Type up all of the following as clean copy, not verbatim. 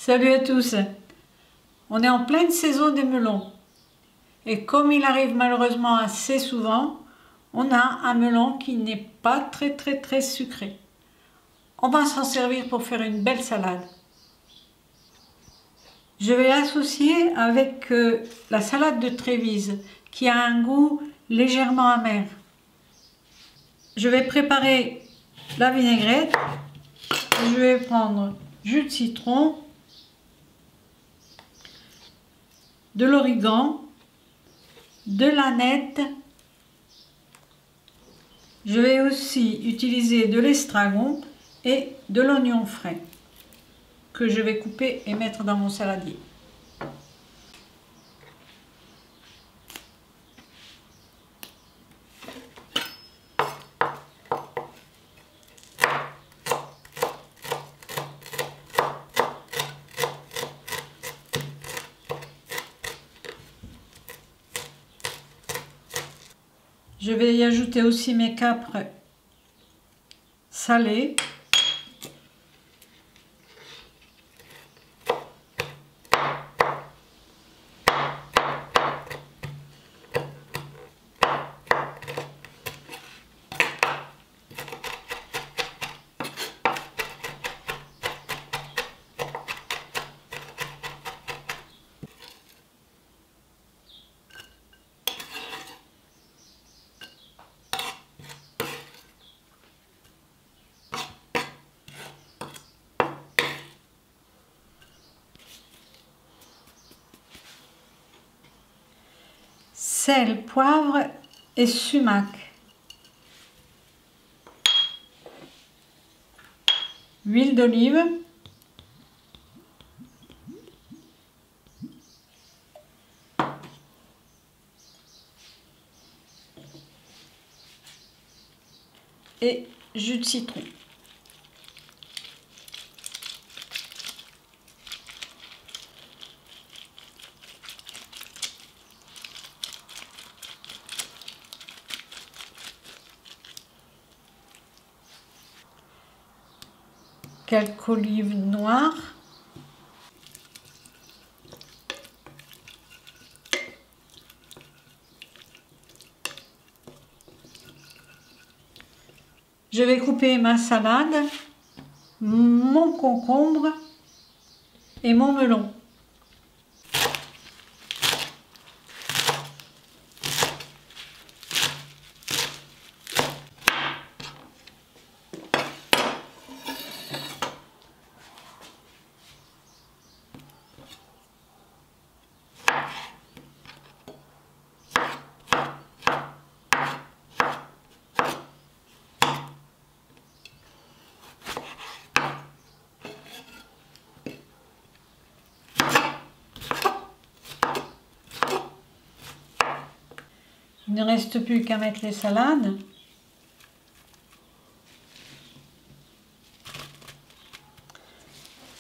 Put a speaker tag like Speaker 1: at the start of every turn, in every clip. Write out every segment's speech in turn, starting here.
Speaker 1: Salut à tous. On est en pleine saison des melons. Et comme il arrive malheureusement assez souvent, on a un melon qui n'est pas très sucré. On va s'en servir pour faire une belle salade. Je vais l'associer avec la salade de Trévise qui a un goût légèrement amer. Je vais préparer la vinaigrette. Je vais prendre jus de citron, de l'origan, de l'aneth. Je vais aussi utiliser de l'estragon et de l'oignon frais que je vais couper et mettre dans mon saladier. Je vais y ajouter aussi mes capres salés. Sel, poivre et sumac. Huile d'olive. Et jus de citron. Quelques olives noires. Je vais couper ma salade, mon concombre et mon melon. Il ne reste plus qu'à mettre les salades.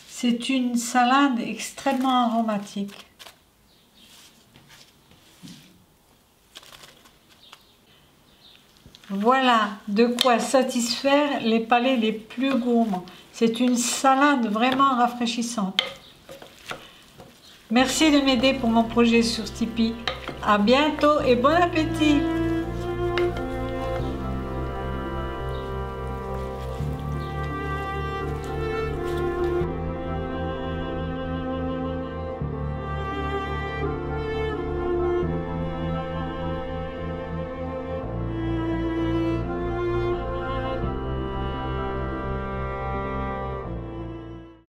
Speaker 1: C'est une salade extrêmement aromatique. Voilà de quoi satisfaire les palais les plus gourmands. C'est une salade vraiment rafraîchissante. Merci de m'aider pour mon projet sur Tipeee. À bientôt et bon appétit!